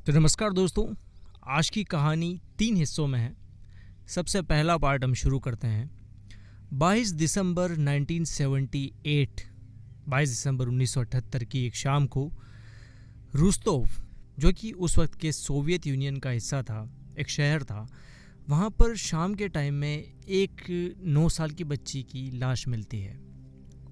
तो नमस्कार दोस्तों, आज की कहानी 3 हिस्सों में है। सबसे पहला पार्ट हम शुरू करते हैं। 22 दिसंबर 1978 22 दिसंबर 1978 की एक शाम को रुस्तोव, जो कि उस वक्त के सोवियत यूनियन का हिस्सा था, एक शहर था, वहाँ पर शाम के टाइम में एक 9 साल की बच्ची की लाश मिलती है।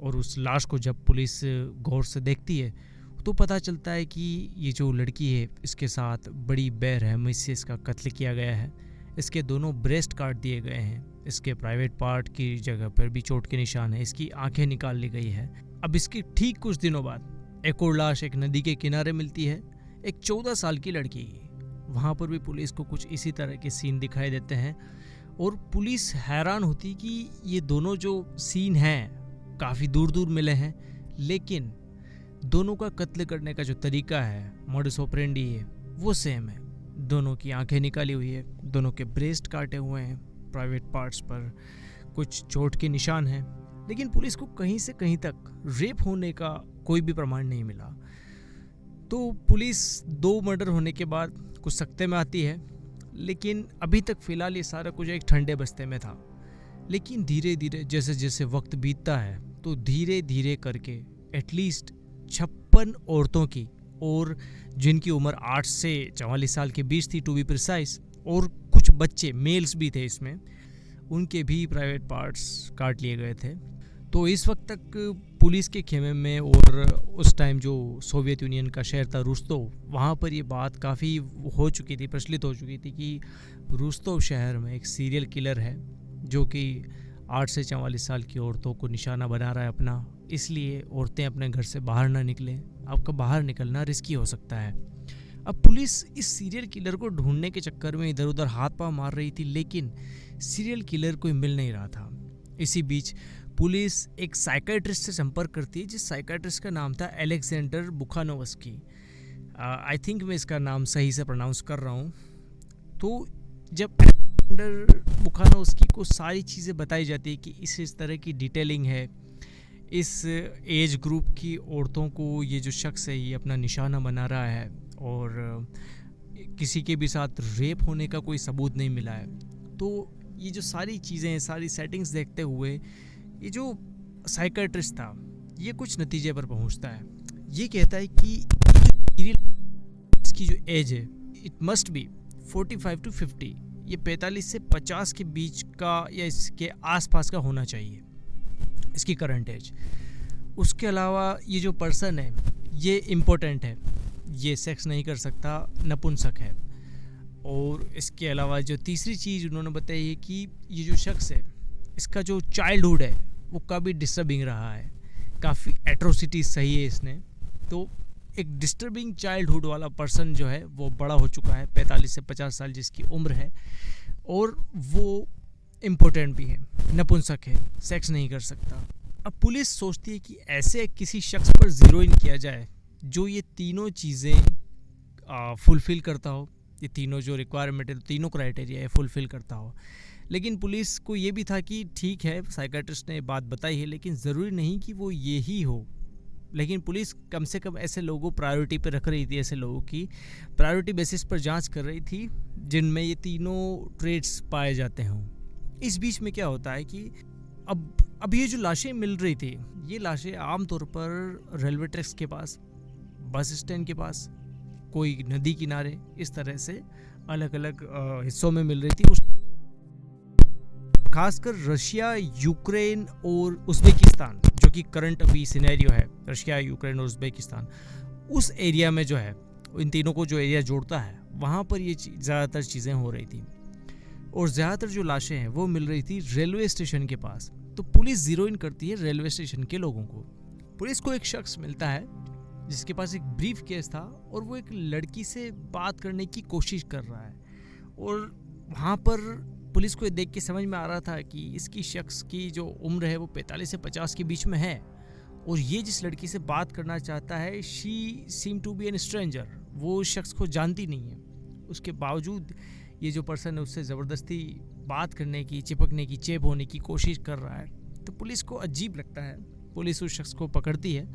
और उस लाश को जब पुलिस गौर से देखती है तो पता चलता है कि ये जो लड़की है, इसके साथ बड़ी बेरहमी से इसका कत्ल किया गया है। इसके दोनों ब्रेस्ट काट दिए गए हैं। इसके प्राइवेट पार्ट की जगह पर भी चोट के निशान है। इसकी आंखें निकाल ली गई है। अब इसकी ठीक कुछ दिनों बाद एक और लाश एक नदी के किनारे मिलती है, एक 14 साल की लड़की की। वहाँ पर भी पुलिस को कुछ इसी तरह के सीन दिखाई देते हैं और पुलिस हैरान होती कि ये दोनों जो सीन हैं काफ़ी दूर दूर मिले हैं, लेकिन दोनों का कत्ल करने का जो तरीका है, मॉडस ऑपरेंडी है, वो सेम है। दोनों की आंखें निकाली हुई है, दोनों के ब्रेस्ट काटे हुए हैं, प्राइवेट पार्ट्स पर कुछ चोट के निशान हैं, लेकिन पुलिस को कहीं से कहीं तक रेप होने का कोई भी प्रमाण नहीं मिला। तो पुलिस 2 मर्डर होने के बाद कुछ सख्ते में आती है, लेकिन अभी तक फ़िलहाल ये सारा कुछ एक ठंडे बस्ते में था। लेकिन धीरे धीरे जैसे जैसे वक्त बीतता है तो धीरे धीरे करके एटलीस्ट 56 औरतों की, और जिनकी उम्र 8 से 44 साल के बीच थी टू बी प्रिसाइज, और कुछ बच्चे मेल्स भी थे इसमें, उनके भी प्राइवेट पार्ट्स काट लिए गए थे। तो इस वक्त तक पुलिस के खेमे में, और उस टाइम जो सोवियत यूनियन का शहर था रुस्तोव, वहाँ पर ये बात काफ़ी हो चुकी थी, प्रचलित हो चुकी थी कि रुस्तोव शहर में एक सीरियल किलर है जो कि 8 से 44 साल की औरतों को निशाना बना रहा है अपना, इसलिए औरतें अपने घर से बाहर ना निकलें। आपका बाहर निकलना रिस्की हो सकता है। अब पुलिस इस सीरियल किलर को ढूंढने के चक्कर में इधर उधर हाथ पांव मार रही थी, लेकिन सीरियल किलर कोई मिल नहीं रहा था। इसी बीच पुलिस एक साइकियाट्रिस्ट से संपर्क करती है, जिस साइकियाट्रिस्ट का नाम था अलेक्जेंडर बुखानोव्स्की। आई थिंक मैं इसका नाम सही से प्रोनाउंस कर रहा हूँ। तो जब अलेक्जेंडर बुखानोव्स्की को सारी चीज़ें बताई जाती है कि इस तरह की डिटेलिंग है, इस एज ग्रुप की औरतों को ये जो शख्स है ये अपना निशाना बना रहा है, और किसी के भी साथ रेप होने का कोई सबूत नहीं मिला है। तो ये जो सारी चीज़ें, सारी सेटिंग्स देखते हुए ये जो साइकियाट्रिस्ट था ये कुछ नतीजे पर पहुंचता है। ये कहता है कि इसकी जो एज है इट मस्ट बी 45 to 50, ये 45 से 50 के बीच का या इसके आसपास का होना चाहिए, इसकी करंट एज। उसके अलावा ये जो पर्सन है ये इम्पोर्टेंट है, ये सेक्स नहीं कर सकता, नपुंसक है। और इसके अलावा जो तीसरी चीज़ उन्होंने बताई है कि ये जो शख्स है इसका जो चाइल्डहुड है वो काफ़ी डिस्टर्बिंग रहा है, काफ़ी एट्रोसिटी सही है इसने। तो एक डिस्टर्बिंग चाइल्डहुड वाला पर्सन जो है वो बड़ा हो चुका है, 45 से 50 साल जिसकी उम्र है, और वो इम्पोर्टेंट भी है, नपुंसक है, सेक्स नहीं कर सकता। अब पुलिस सोचती है कि ऐसे किसी शख्स पर ज़ीरो इन किया जाए जो ये तीनों चीज़ें फुलफ़िल करता हो, ये तीनों जो रिक्वायरमेंट है, तीनों क्राइटेरिया है फुलफ़िल करता हो। लेकिन पुलिस को ये भी था कि ठीक है, साइकियाट्रिस्ट ने बात बताई है, लेकिन ज़रूरी नहीं कि वो ये ही हो। लेकिन पुलिस कम से कम ऐसे लोगों प्रायोरिटी पे रख रही थी, ऐसे लोगों की प्रायोरिटी बेसिस पर जांच कर रही थी जिनमें ये तीनों ट्रेड्स पाए जाते हों। इस बीच में क्या होता है कि अब ये जो लाशें मिल रही थी, ये लाशें आमतौर पर रेलवे ट्रैक्स के पास, बस स्टैंड के पास, कोई नदी किनारे, इस तरह से अलग अलग हिस्सों में मिल रही थी। खासकर रशिया, यूक्रेन और उज़्बेकिस्तान, जो कि करंट अभी सिनेरियो है, रशिया, यूक्रेन और उज़्बेकिस्तान, उस एरिया में जो है, इन तीनों को जो एरिया जोड़ता है, वहाँ पर ये ज़्यादातर चीज़ें हो रही थी। और ज़्यादातर जो लाशें हैं वो मिल रही थी रेलवे स्टेशन के पास। तो पुलिस ज़ीरो इन करती है रेलवे स्टेशन के लोगों को। पुलिस को एक शख्स मिलता है जिसके पास एक ब्रीफ केस था, और वो एक लड़की से बात करने की कोशिश कर रहा है। और वहाँ पर पुलिस को देख के समझ में आ रहा था कि इसकी शख्स की जो उम्र है वो 45 से 50 के बीच में है, और ये जिस लड़की से बात करना चाहता है, she seem to be an stranger, वो उस शख्स को जानती नहीं है। उसके बावजूद ये जो पर्सन है उससे ज़बरदस्ती बात करने की, चिपकने की, चेप होने की कोशिश कर रहा है। तो पुलिस को अजीब लगता है, पुलिस उस शख्स को पकड़ती है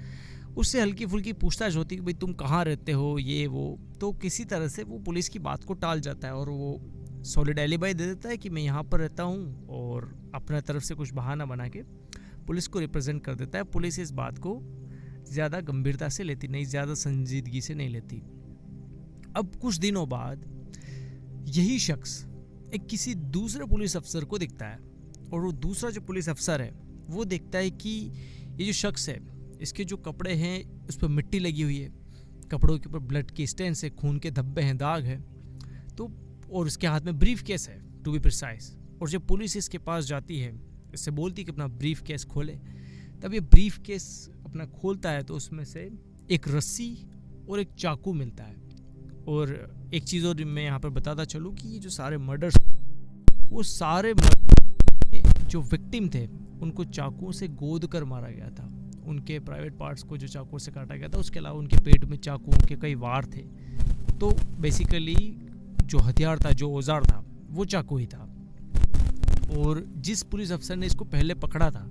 उससे हल्की फुल्की पूछताछ होती कि भाई तुम कहाँ रहते हो, ये वो। तो किसी तरह से वो पुलिस की बात को टाल जाता है और वो सॉलिड एलिबाई दे देता है कि मैं यहाँ पर रहता हूँ, और अपने तरफ से कुछ बहाना बना के पुलिस को रिप्रेजेंट कर देता है। पुलिस इस बात को ज़्यादा गंभीरता से लेती नहीं, ज़्यादा संजीदगी से नहीं लेती। अब कुछ दिनों बाद यही शख्स एक किसी दूसरे पुलिस अफसर को दिखता है, और वो दूसरा जो पुलिस अफसर है वो देखता है कि ये जो शख्स है, इसके जो कपड़े हैं उस पर मिट्टी लगी हुई है, कपड़ों के ऊपर ब्लड के स्टेन्स है, खून के धब्बे हैं, दाग है। तो और उसके हाथ में ब्रीफ केस है, टू बी प्रिसाइज। और जब पुलिस इसके पास जाती है, इससे बोलती कि अपना ब्रीफ केस खोले, तब ये ब्रीफ केस अपना खोलता है तो उसमें से एक रस्सी और एक चाकू मिलता है। और एक चीज़ और मैं यहाँ पर बताता चलूँ कि ये जो सारे मर्डर्स, वो सारे जो विक्टिम थे उनको चाकुओं से गोद कर मारा गया था। उनके प्राइवेट पार्ट्स को जो चाकुओं से काटा गया था, उसके अलावा उनके पेट में चाकुओं के कई वार थे। तो बेसिकली जो हथियार था, जो औजार था, वो चाकू ही था। और जिस पुलिस अफसर ने इसको पहले पकड़ा था,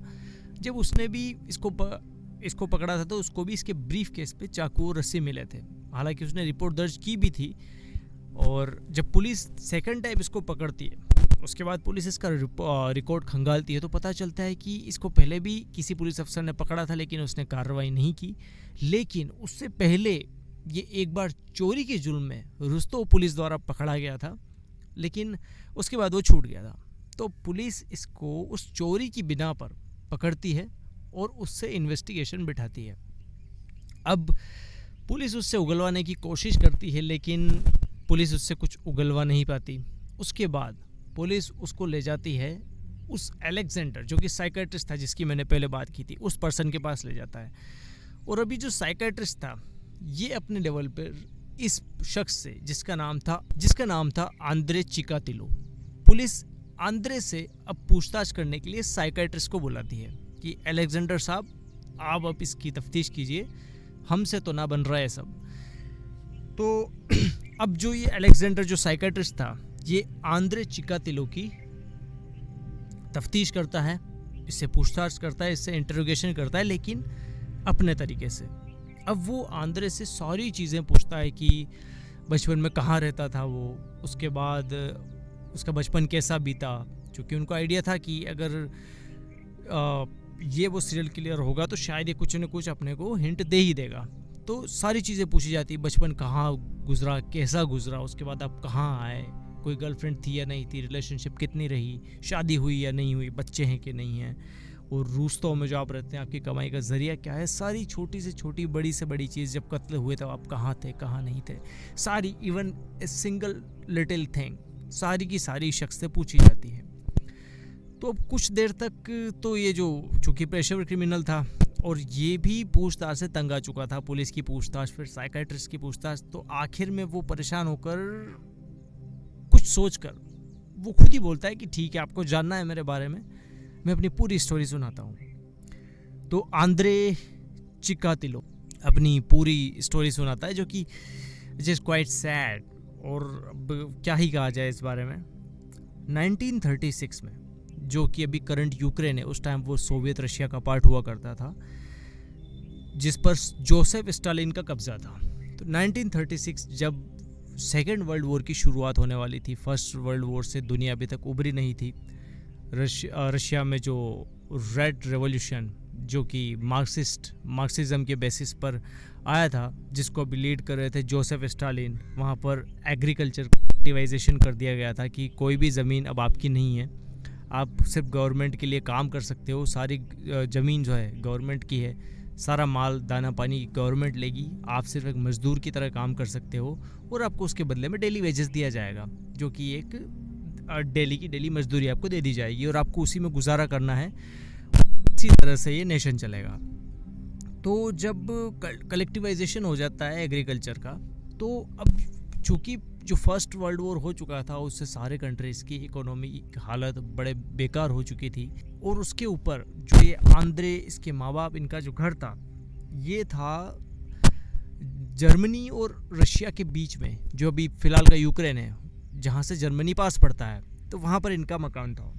जब उसने भी इसको पकड़ा था तो उसको भी इसके ब्रीफ केस पे चाकू और रस्सी मिले थे। हालांकि उसने रिपोर्ट दर्ज की भी थी। और जब पुलिस सेकंड टाइम इसको पकड़ती है, उसके बाद पुलिस इसका रिकॉर्ड खंगालती है, तो पता चलता है कि इसको पहले भी किसी पुलिस अफसर ने पकड़ा था, लेकिन उसने कार्रवाई नहीं की। लेकिन उससे पहले ये एक बार चोरी के जुर्म में रुस्तों पुलिस द्वारा पकड़ा गया था, लेकिन उसके बाद वो छूट गया था। तो पुलिस इसको उस चोरी की बिना पर पकड़ती है और उससे इन्वेस्टिगेशन बिठाती है। अब पुलिस उससे उगलवाने की कोशिश करती है, लेकिन पुलिस उससे कुछ उगलवा नहीं पाती। उसके बाद पुलिस उसको ले जाती है उस अलेक्जेंडर, जो कि साइकेट्रिस्ट था जिसकी मैंने पहले बात की थी, उस पर्सन के पास ले जाता है। और अभी जो साइकेट्रिस्ट था, ये अपने लेवल पर इस शख्स से, जिसका नाम था आंद्रे चिकातिलो, पुलिस आंद्रे से अब पूछताछ करने के लिए साइकेट्रिस्ट को बुलाती है कि अलेक्जेंडर साहब, आप अब इसकी तफ्तीश कीजिए, हमसे तो ना बन रहा है सब। तो अब जो ये अलेक्जेंडर जो साइकेट्रिस्ट था, ये आंद्रे चिकातिलो की तफ्तीश करता है, इससे पूछताछ करता है, इससे इंटरोगेशन करता है, लेकिन अपने तरीके से। अब वो आंद्रे से सारी चीज़ें पूछता है कि बचपन में कहाँ रहता था वो, उसके बाद उसका बचपन कैसा बीता, क्योंकि उनको आइडिया था कि अगर ये वो सीरियल किलर होगा तो शायद ये कुछ न कुछ अपने को हिंट दे ही देगा। तो सारी चीज़ें पूछी जाती, बचपन कहाँ गुजरा, कैसा गुजरा, उसके बाद आप कहाँ आए, कोई गर्लफ्रेंड थी या नहीं थी, रिलेशनशिप कितनी रही, शादी हुई या नहीं हुई, बच्चे हैं कि नहीं हैं, और रूस्तों में जो आप रहते हैं आपकी कमाई का जरिया क्या है। सारी छोटी से छोटी, बड़ी से बड़ी चीज़, जब कत्ल हुए तब आप कहाँ थे, कहाँ नहीं थे, सारी, even a single little thing, सारी की सारी शख्स से पूछी जाती है। तो अब कुछ देर तक तो ये जो, चूँकि पेशेवर क्रिमिनल था और ये भी पूछताछ से तंग आ चुका था, पुलिस की पूछताछ, फिर साइकेट्रिस्ट की पूछताछ, तो आखिर में वो परेशान होकर, कुछ सोचकर, वो खुद ही बोलता है कि ठीक है, आपको जानना है मेरे बारे में, मैं अपनी पूरी स्टोरी सुनाता हूँ। तो आंद्रे चिकातिलो अपनी पूरी स्टोरी सुनाता है, जो कि विच इज़ क्वाइट सैड। और अब क्या ही कहा जाए इस बारे में। 1936 में, जो कि अभी करंट यूक्रेन है, उस टाइम वो सोवियत रशिया का पार्ट हुआ करता था, जिस पर जोसेफ स्टालिन का कब्जा था। तो 1936 जब सेकेंड वर्ल्ड वॉर की शुरुआत होने वाली थी, फर्स्ट वर्ल्ड वॉर से दुनिया अभी तक उभरी नहीं थी। रशिया में जो रेड रेवोल्यूशन, जो कि मार्क्सिज्म के बेसिस पर आया था, जिसको अभी लीड कर रहे थे जोसेफ स्टालिन, वहाँ पर एग्रीकल्चर कल्टिवाइजेशन कर दिया गया था कि कोई भी ज़मीन अब आपकी नहीं है, आप सिर्फ गवर्नमेंट के लिए काम कर सकते हो, सारी ज़मीन जो है गवर्नमेंट की है, सारा माल दाना पानी गवर्नमेंट लेगी, आप सिर्फ एक मज़दूर की तरह काम कर सकते हो और आपको उसके बदले में डेली वेजेस दिया जाएगा, जो कि एक डेली की डेली मजदूरी आपको दे दी जाएगी और आपको उसी में गुजारा करना है। इसी तरह से ये नेशन चलेगा। तो जब कलेक्टिवाइजेशन हो जाता है एग्रीकल्चर का, तो अब चूँकि जो फर्स्ट वर्ल्ड वॉर हो चुका था, उससे सारे कंट्रीज़ की इकोनॉमी की हालत बड़े बेकार हो चुकी थी, और उसके ऊपर जो ये आंद्रे, इसके माँ बाप, इनका जो घर था, ये था जर्मनी और रशिया के बीच में, जो अभी फ़िलहाल का यूक्रेन है, जहाँ से जर्मनी पास पड़ता है, तो वहाँ पर इनका मकान था।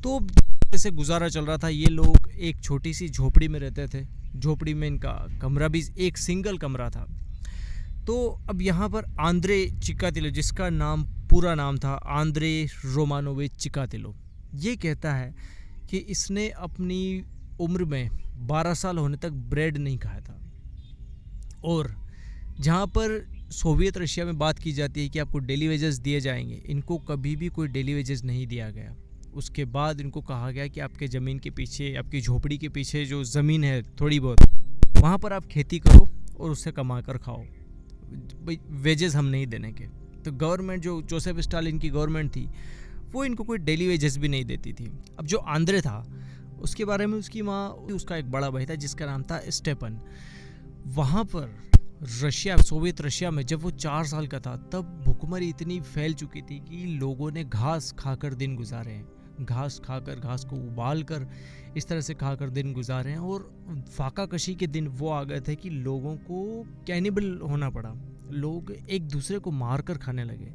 तो जैसे गुजारा चल रहा था, ये लोग एक छोटी सी झोपड़ी में रहते थे, झोपड़ी में इनका कमरा भी एक सिंगल कमरा था। तो अब यहाँ पर आंद्रे चिकातिलो, जिसका पूरा नाम था आंद्रे रोमानोविच चिकातिलो, ये कहता है कि इसने अपनी उम्र में 12 साल होने तक ब्रेड नहीं खाया था। और जहाँ पर सोवियत रशिया में बात की जाती है कि आपको डेली वेजेस दिए जाएंगे, इनको कभी भी कोई डेली वेजेस नहीं दिया गया। उसके बाद इनको कहा गया कि आपके ज़मीन के पीछे, आपकी झोपड़ी के पीछे जो ज़मीन है थोड़ी बहुत, वहाँ पर आप खेती करो और उससे कमा कर खाओ, भाई वेजेस हम नहीं देने के। तो गवर्नमेंट, जो जोसेफ स्टालिन की गवर्नमेंट थी, वो इनको कोई डेली वेजेस भी नहीं देती थी। अब जो आंद्रे था, उसके बारे में उसकी माँ, उसका एक बड़ा भाई था जिसका नाम था स्टेपन। वहाँ पर रशिया, सोवियत रशिया में जब वो 4 साल का था, तब भुखमरी इतनी फैल चुकी थी कि लोगों ने घास खाकर दिन गुजारे हैं, घास खाकर, घास को उबाल कर इस तरह से खाकर दिन गुजारे हैं। और फाका कशी के दिन वो आ गए थे कि लोगों को कैनिबल होना पड़ा, लोग एक दूसरे को मार कर खाने लगे।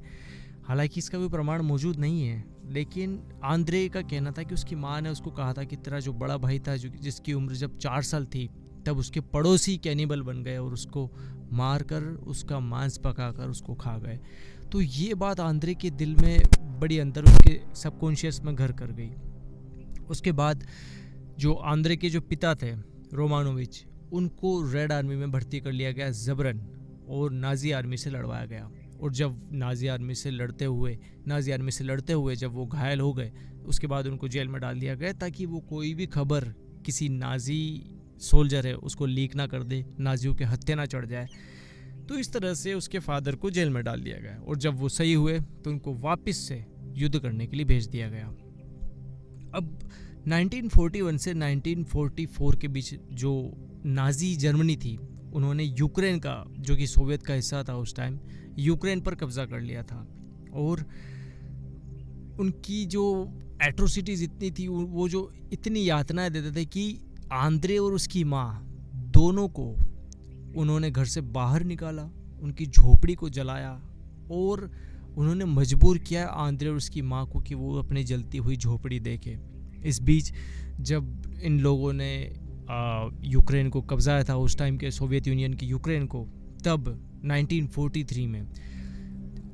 हालांकि इसका कोई प्रमाण मौजूद नहीं है, लेकिन आंद्रे का कहना था कि उसकी माँ ने उसको कहा था कि तेरा जो बड़ा भाई था, जिसकी उम्र जब 4 साल थी, तब उसके पड़ोसी कैनिबल बन गए और उसको मार कर, उसका मांस पकाकर उसको खा गए। तो ये बात आंद्रे के दिल में बड़ी अंदर, उसके सबकॉन्शियस में घर कर गई। उसके बाद जो आंद्रे के जो पिता थे रोमानोविच, उनको रेड आर्मी में भर्ती कर लिया गया ज़बरन, और नाजी आर्मी से लड़वाया गया। और जब नाजी आर्मी से लड़ते हुए जब वो घायल हो गए, उसके बाद उनको जेल में डाल दिया गया, ताकि वो कोई भी खबर किसी नाजी सोल्जर है उसको लीक ना कर दे, नाजियों के हत्या ना चढ़ जाए। तो इस तरह से उसके फादर को जेल में डाल दिया गया। और जब वो सही हुए तो उनको वापस से युद्ध करने के लिए भेज दिया गया। अब 1941 से 1944 के बीच जो नाजी जर्मनी थी, उन्होंने यूक्रेन का, जो कि सोवियत का हिस्सा था उस टाइम, यूक्रेन पर कब्जा कर लिया था। और उनकी जो एट्रोसिटीज़ इतनी थी, वो जो इतनी यातनाएं देते थे कि आंद्रे और उसकी माँ दोनों को उन्होंने घर से बाहर निकाला, उनकी झोपड़ी को जलाया, और उन्होंने मजबूर किया आंद्रे और उसकी माँ को कि वो अपनी जलती हुई झोपड़ी देखे। इस बीच जब इन लोगों ने यूक्रेन को कब्जाया था, उस टाइम के सोवियत यूनियन की यूक्रेन को, तब 1943 में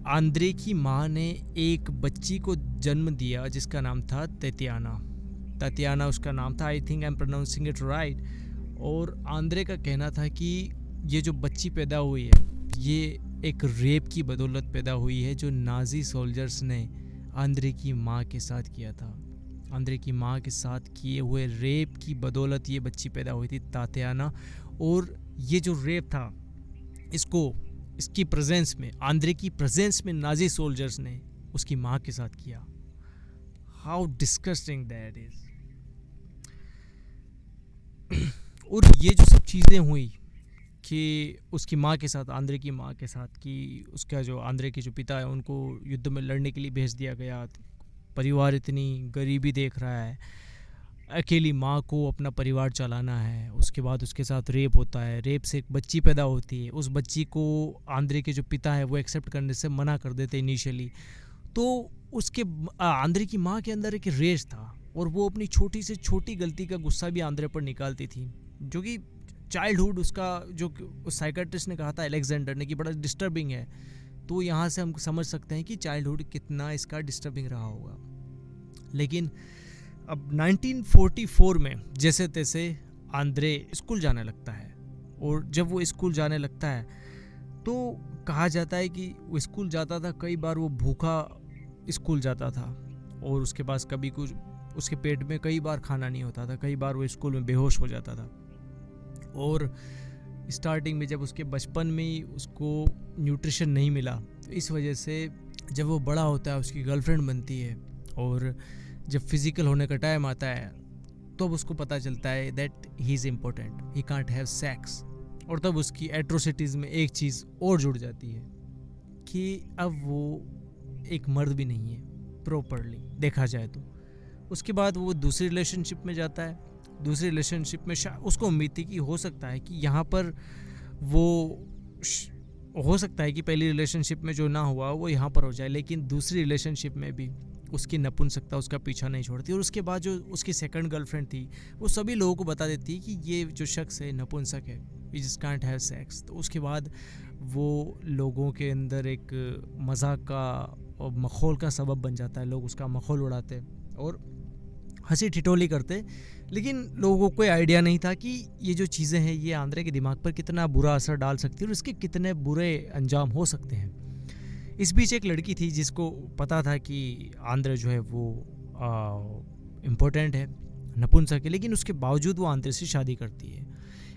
आंद्रे की माँ ने एक बच्ची को जन्म दिया जिसका नाम था ततियाना उसका नाम था। I think I am pronouncing it right. और आंद्रे का कहना था कि ये जो बच्ची पैदा हुई है, ये एक रेप की बदौलत पैदा हुई है, जो नाजी सोल्जर्स ने आंद्रे की माँ के साथ किया था। आंद्रे की माँ के साथ किए हुए रेप की बदौलत ये बच्ची पैदा हुई थी, तातियाना। और ये जो रेप था, इसकी प्रेजेंस में, आंद्रे की प्रेजेंस में नाजी सोल्जर्स ने उसकी माँ के साथ किया। How disgusting that is. और ये जो सब चीज़ें हुई कि उसकी माँ के साथ, आंद्रे की माँ के साथ, कि उसका जो आंद्रे के जो पिता है उनको युद्ध में लड़ने के लिए भेज दिया गया। परिवार इतनी गरीबी देख रहा है, अकेली माँ को अपना परिवार चलाना है। उसके बाद उसके साथ रेप होता है, रेप से एक बच्ची पैदा होती है। उस बच्ची को आंद्रे के जो पिता है वो एक्सेप्ट करने से मना कर देते इनिशियली। तो उसके आंद्रे की माँ के अंदर एक रेज था, और वो अपनी छोटी से छोटी गलती का गुस्सा भी आंद्रे पर निकालती थी, जो कि चाइल्डहुड उसका, जो उस साइकेट्रिस्ट ने कहा था अलेक्जेंडर ने, कि बड़ा डिस्टर्बिंग है। तो यहाँ से हम समझ सकते हैं कि चाइल्डहुड कितना इसका डिस्टर्बिंग रहा होगा। लेकिन अब 1944 में जैसे तैसे आंद्रे स्कूल जाने लगता है। और जब वो स्कूल जाने लगता है तो कहा जाता है कि वो स्कूल जाता था, कई बार वो भूखा स्कूल जाता था, और उसके पास कभी कुछ, उसके पेट में कई बार खाना नहीं होता था, कई बार वो स्कूल में बेहोश हो जाता था। और स्टार्टिंग में जब उसके बचपन में ही उसको न्यूट्रिशन नहीं मिला, तो इस वजह से जब वो बड़ा होता है उसकी गर्लफ्रेंड बनती है, और जब फिज़िकल होने का टाइम आता है तब उसको पता चलता है that he is important, he can't have sex. और तब उसकी एट्रोसिटीज़ में एक चीज़ और जुड़ जाती है कि अब वो एक मर्द भी नहीं है प्रॉपरली देखा जाए तो। उसके बाद वो दूसरी रिलेशनशिप में जाता है। दूसरी रिलेशनशिप में उसको उम्मीद थी कि हो सकता है कि यहाँ पर वो, हो सकता है कि पहली रिलेशनशिप में जो ना हुआ वो यहाँ पर हो जाए, लेकिन दूसरी रिलेशनशिप में भी उसकी नपुंसकता उसका पीछा नहीं छोड़ती। और उसके बाद जो उसकी सेकंड गर्लफ्रेंड थी वो सभी लोगों को बता देती है कि ये जो शख्स है नपुंसक है, we just can't have sex. तो उसके बाद वो लोगों के अंदर एक मजाक का और मखौल का सबब बन जाता है। लोग उसका मखौल उड़ाते और हंसी ठिठोली करते, लेकिन लोगों को कोई आइडिया नहीं था कि ये जो चीज़ें हैं ये आंद्रे के दिमाग पर कितना बुरा असर डाल सकती है और इसके कितने बुरे अंजाम हो सकते हैं। इस बीच एक लड़की थी जिसको पता था कि आंद्रे जो है वो इम्पोर्टेंट है, नपुंसक है, लेकिन उसके बावजूद वो आंद्रे से शादी करती है।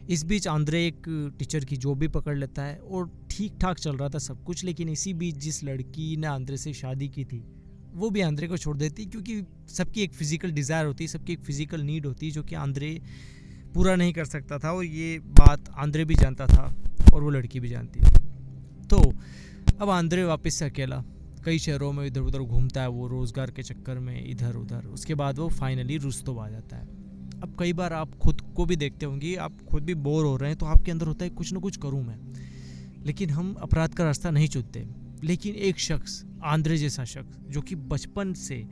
इस बीच आंद्रे एक टीचर की जॉब भी पकड़ लेता है और ठीक ठाक चल रहा था सब कुछ। लेकिन इसी बीच जिस लड़की ने आंद्रे से शादी की थी वो भी आंद्रे को छोड़ देती, क्योंकि सबकी एक फ़िज़िकल डिज़ायर होती है, सबकी एक फ़िज़िकल नीड होती है जो कि आंद्रे पूरा नहीं कर सकता था। और ये बात आंद्रे भी जानता था और वो लड़की भी जानती थी। तो अब आंद्रे वापस से अकेला कई शहरों में इधर उधर घूमता है, वो रोज़गार के चक्कर में इधर उधर। उसके बाद वो फाइनली रुस्तोव आ जाता है। अब कई बार आप खुद को भी देखते होंगे, आप खुद भी बोर हो रहे हैं तो आपके अंदर होता है कुछ ना कुछ करूँ मैं, लेकिन हम अपराध का रास्ता नहीं चुनते। लेकिन एक शख्स, आंद्रे जैसा शख्स जो कि बचपन से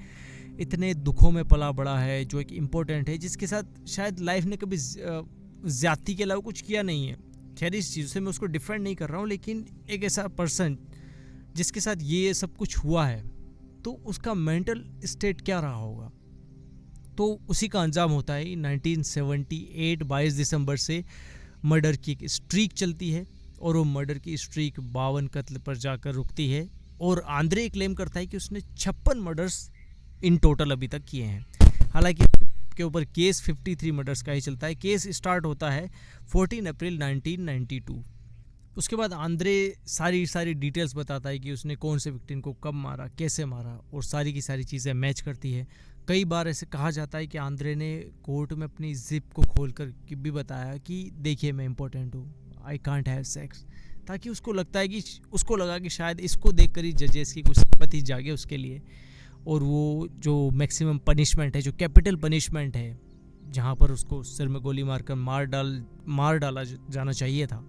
इतने दुखों में पला बड़ा है, जो एक इम्पोर्टेंट है, जिसके साथ शायद लाइफ ने कभी ज़्यादती के अलावा कुछ किया नहीं है। खैर इस चीज़ से मैं उसको डिफेंड नहीं कर रहा हूँ, लेकिन एक ऐसा पर्सन जिसके साथ ये सब कुछ हुआ है तो उसका मेंटल स्टेट क्या रहा होगा। तो उसी का अंजाम होता है 1978 22 दिसंबर से मर्डर की एक स्ट्रीक चलती है और वो मर्डर की स्ट्रीक 52 कत्ल पर जाकर रुकती है। और आंद्रे क्लेम करता है कि उसने 56 मर्डर्स इन टोटल अभी तक किए हैं। हालांकि के ऊपर केस 53 मर्डर्स का ही चलता है। केस स्टार्ट होता है 14 अप्रैल 1992। उसके बाद आंद्रे सारी डिटेल्स बताता है कि उसने कौन से विक्टिम को कब मारा, कैसे मारा, और सारी की सारी चीज़ें मैच करती है। कई बार ऐसे कहा जाता है कि आंद्रे ने कोर्ट में अपनी जिप को खोल कर भी बताया कि देखिए मैं इम्पोर्टेंट हूँ, आई कांट हैव सेक्स, ताकि उसको लगा कि शायद इसको देखकर ही जजेस की कुछ सिंपैथी जागे उसके लिए। और वो जो मैक्सिमम पनिशमेंट है, जो कैपिटल पनिशमेंट है, जहाँ पर उसको सिर में गोली मारकर मार डाला जाना चाहिए था,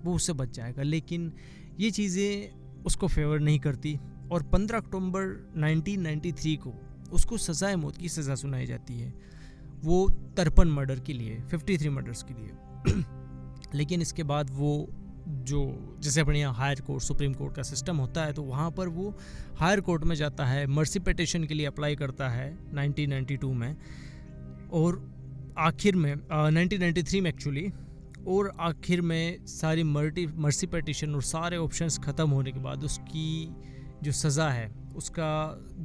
वो उससे बच जाएगा। लेकिन ये चीज़ें उसको फेवर नहीं करती और 15 अक्टूबर 1993 को उसको सज़ाए मौत की सज़ा सुनाई जाती है, वो 53 मर्डर के लिए, 53 मर्डर्स के लिए। लेकिन इसके बाद वो जो जैसे अपने यहाँ हायर कोर्ट, सुप्रीम कोर्ट का सिस्टम होता है, तो वहाँ पर वो हायर कोर्ट में जाता है, मर्सी पिटिशन के लिए अप्लाई करता है 1992 में, और आखिर में 1993 में एक्चुअली, और आखिर में सारी मर्सी पिटिशन और सारे ऑप्शंस ख़त्म होने के बाद उसकी जो सज़ा है उसका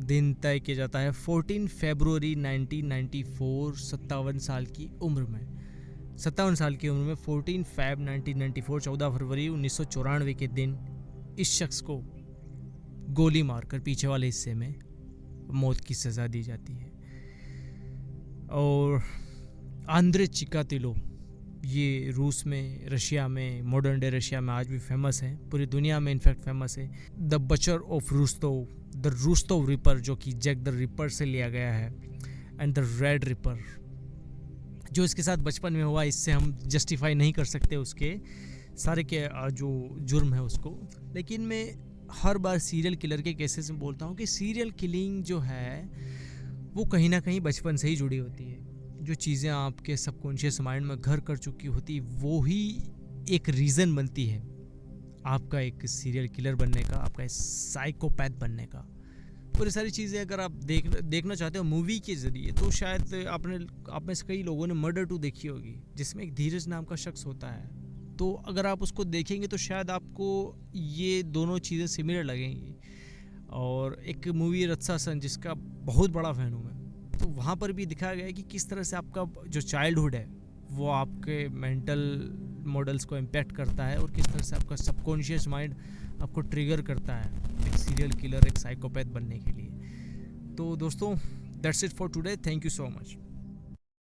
दिन तय किया जाता है 14 फरवरी 1994, 57 साल की उम्र में। 57 साल की उम्र में 14 फरवरी 1994, 14 फरवरी 1994 के दिन इस शख्स को गोली मारकर पीछे वाले हिस्से में मौत की सज़ा दी जाती है। और आंद्रे चिकातिलो ये रूस में, रशिया में, मॉडर्न डे रशिया में आज भी फेमस है, पूरी दुनिया में इनफैक्ट फेमस है। द बचर ऑफ रुस्तोव, द रुस्तोव रिपर, जो कि जैक द रिपर से लिया गया है, एंड द रेड रिपर, जो इसके साथ बचपन में हुआ, इससे हम जस्टिफाई नहीं कर सकते उसके सारे के जो जुर्म है उसको। लेकिन मैं हर बार सीरियल किलर के केसेस में बोलता हूँ कि सीरियल किलिंग जो है वो कहीं ना कहीं बचपन से ही जुड़ी होती है। जो चीज़ें आपके सबकॉन्शियस माइंड में घर कर चुकी होती, वो ही एक रीज़न बनती है आपका एक सीरियल किलर बनने का, आपका साइकोपैथ बनने का। और ये सारी चीज़ें अगर आप देखना चाहते हो मूवी के ज़रिए, तो शायद आप में से कई लोगों ने मर्डर 2 देखी होगी, जिसमें एक धीरज नाम का शख्स होता है। तो अगर आप उसको देखेंगे तो शायद आपको ये दोनों चीज़ें सिमिलर लगेंगी। और एक मूवी रत्सासन, जिसका बहुत बड़ा फ़ैन हूँ मैं, तो वहाँ पर भी दिखाया गया है कि किस तरह से आपका जो चाइल्डहुड है वो आपके मेंटल मॉडल्स को इम्पैक्ट करता है और किस तरह से आपका सबकॉन्शियस माइंड आपको ट्रिगर करता है एक सीरियल किलर, एक साइकोपैथ बनने के लिए। तो दोस्तों, that's it for today, thank you so much.